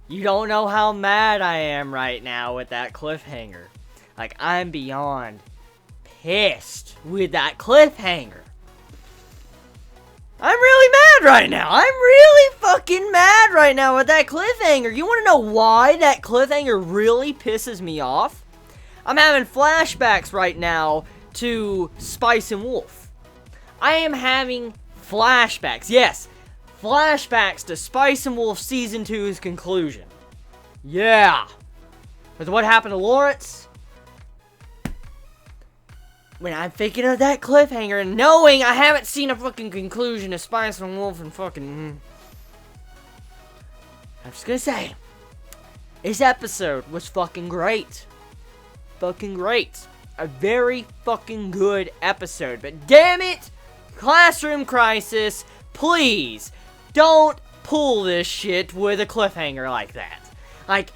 You don't know how mad I am right now with that cliffhanger. Like, I'm beyond pissed with that cliffhanger. I'm really mad right now. I'm really fucking mad right now with that cliffhanger. You want to know why that cliffhanger really pisses me off? I'm having flashbacks right now to Spice and Wolf. I am having flashbacks. Yes, flashbacks to Spice and Wolf Season 2's conclusion. Yeah. With what happened to Lawrence? When I'm thinking of that cliffhanger and knowing I haven't seen a fucking conclusion of Spice and Wolf and fucking... I'm just gonna say, this episode was fucking great. Fucking great. A very fucking good episode. But damn it, Classroom Crisis, please don't pull this shit with a cliffhanger like that. Like,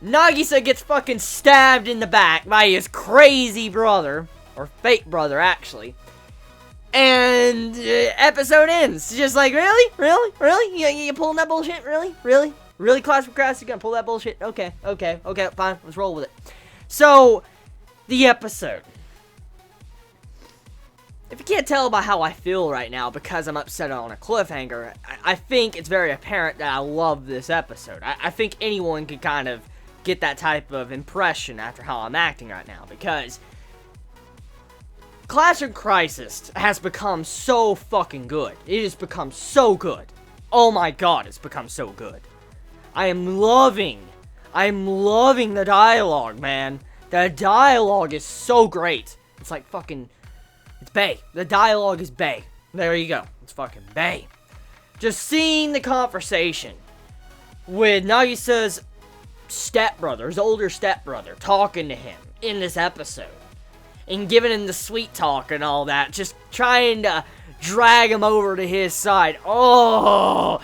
Nagisa gets fucking stabbed in the back by his crazy brother, or fake brother, actually. And episode ends. Just like, really? Really? Really? You pulling that bullshit? Really? Really? Really, Classroom Crisis? You gonna pull that bullshit? Okay, fine. Let's roll with it. So, the episode. If you can't tell by how I feel right now because I'm upset on a cliffhanger, I think it's very apparent that I love this episode. I think anyone could kind of get that type of impression after how I'm acting right now, because Classroom Crisis has become so fucking good. It has become so good. Oh my god, it's become so good. I'm loving the dialogue, man. The dialogue is so great. It's like fucking... It's bae. The dialogue is bae. There you go. It's fucking bae. Just seeing the conversation with Nagisa's stepbrother, his older stepbrother, talking to him in this episode. And giving him the sweet talk and all that. Just trying to drag him over to his side. Oh,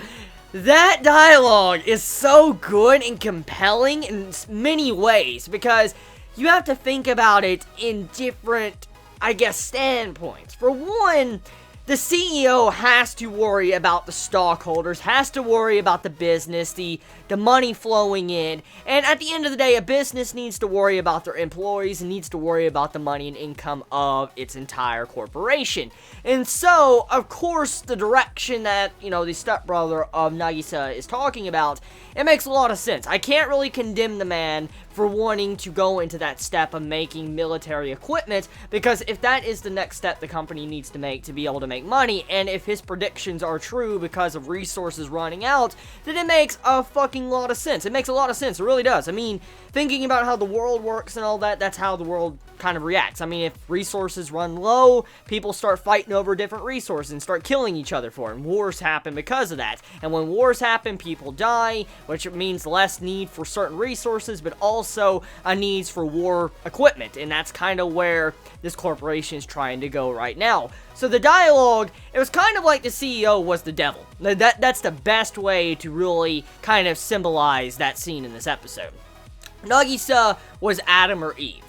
that dialogue is so good and compelling in many ways. Because you have to think about it in different, I guess, standpoints. For one, the CEO has to worry about the stockholders, has to worry about the business, the money flowing in, and at the end of the day, a business needs to worry about their employees and needs to worry about the money and income of its entire corporation. And so, of course, the direction that, the stepbrother of Nagisa is talking about, it makes a lot of sense. I can't really condemn the man for wanting to go into that step of making military equipment, because if that is the next step the company needs to make to be able to make money, and if his predictions are true because of resources running out, then it makes a fucking lot of sense. It makes a lot of sense. It really does. I mean, thinking about how the world works and all that, that's how the world kind of reacts. I mean, if resources run low, people start fighting over different resources and start killing each other for it, and wars happen because of that. And when wars happen, people die, which means less need for certain resources, but also a needs for war equipment, and that's kind of where this corporation is trying to go right now. So the dialogue, it was kind of like the CEO was the devil. That's the best way to really kind of symbolize that scene in this episode. Nagisa was Adam or Eve.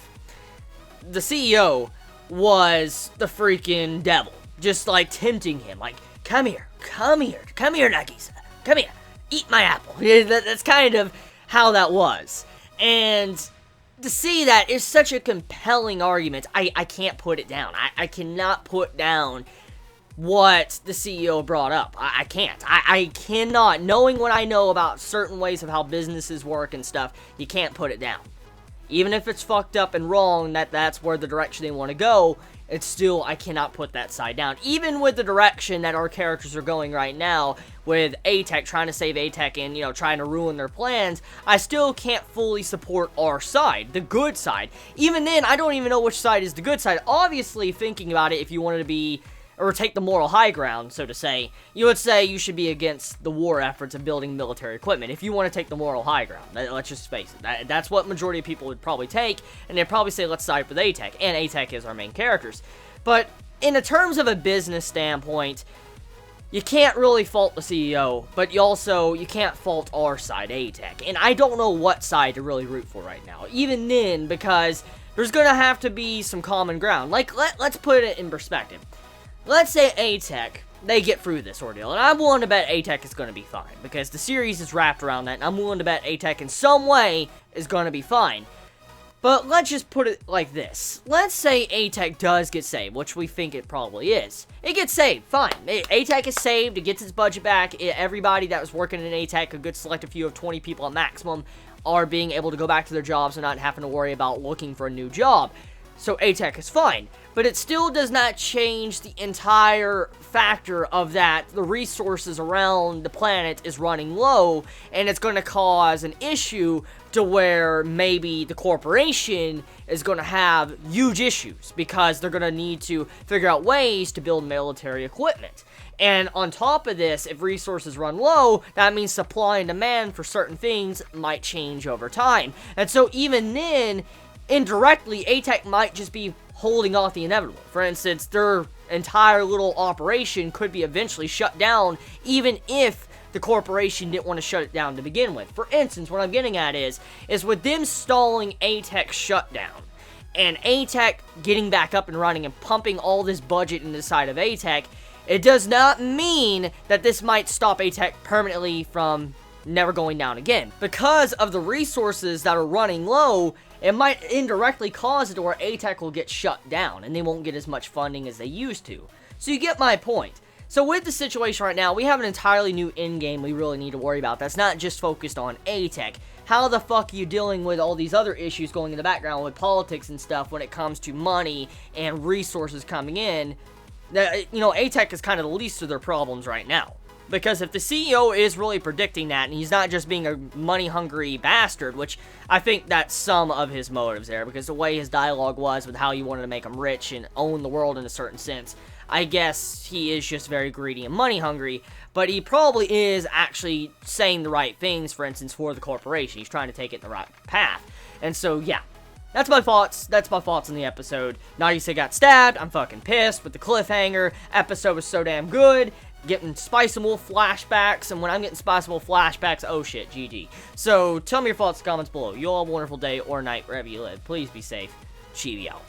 The CEO was the freaking devil, just like tempting him, like, come here, Nagisa, come here, eat my apple. That's kind of how that was. And to see that is such a compelling argument. I can't put it down. I cannot put down what the CEO brought up. I can't. I cannot. Knowing what I know about certain ways of how businesses work and stuff, you can't put it down. Even if it's fucked up and wrong, that's where the direction they want to go, it's still, I cannot put that side down. Even with the direction that our characters are going right now, with A-Tech trying to save A-Tech and, trying to ruin their plans, I still can't fully support our side, the good side. Even then, I don't even know which side is the good side. Obviously, thinking about it, if you wanted to be, or take the moral high ground, so to say, you would say you should be against the war efforts of building military equipment. If you want to take the moral high ground, let's just face it, that's what majority of people would probably take, and they'd probably say let's side with A-Tech, and A-Tech is our main characters. But in the terms of a business standpoint, you can't really fault the CEO, but you can't fault our side, A-Tech, and I don't know what side to really root for right now, even then, because there's gonna have to be some common ground. Like, let's put it in perspective. Let's say A-Tech they get through this ordeal. And I'm willing to bet A-Tech is going to be fine, because the series is wrapped around that, and I'm willing to bet A-Tech in some way is going to be fine. But let's just put it like this. Let's say A-Tech does get saved, which we think it probably is. It gets saved, fine. A-Tech is saved, it gets its budget back. Everybody that was working in A-Tech, a good selective few of 20 people at maximum, are being able to go back to their jobs and not having to worry about looking for a new job. So A-Tech is fine. But it still does not change the entire factor of that the resources around the planet is running low, and it's going to cause an issue to where maybe the corporation is going to have huge issues because they're going to need to figure out ways to build military equipment. And on top of this, if resources run low, that means supply and demand for certain things might change over time. And so even then, indirectly, A-Tech might just be holding off the inevitable. For instance, their entire little operation could be eventually shut down, even if the corporation didn't want to shut it down to begin with. For instance, what I'm getting at is with them stalling A-Tech's shutdown, and A-Tech getting back up and running and pumping all this budget into the side of A-Tech, it does not mean that this might stop A-Tech permanently from never going down again. Because of the resources that are running low, it might indirectly cause it to where A-Tech will get shut down, and they won't get as much funding as they used to. So you get my point. So with the situation right now, we have an entirely new endgame we really need to worry about that's not just focused on A-Tech. How the fuck are you dealing with all these other issues going in the background with politics and stuff when it comes to money and resources coming in? You know, A-Tech is kind of the least of their problems right now. Because if the CEO is really predicting that, and he's not just being a money-hungry bastard, which I think that's some of his motives there, because the way his dialogue was with how he wanted to make him rich and own the world in a certain sense, I guess he is just very greedy and money-hungry, but he probably is actually saying the right things, for instance, for the corporation. He's trying to take it in the right path. And so, yeah. That's my thoughts. That's my thoughts on the episode. Nagise got stabbed. I'm fucking pissed with the cliffhanger. Episode was so damn good. Getting Spice and Wolf flashbacks, and when I'm getting Spice and Wolf flashbacks, oh shit, GG. So, tell me your thoughts in the comments below. You all have a wonderful day or night wherever you live. Please be safe. Chibi out.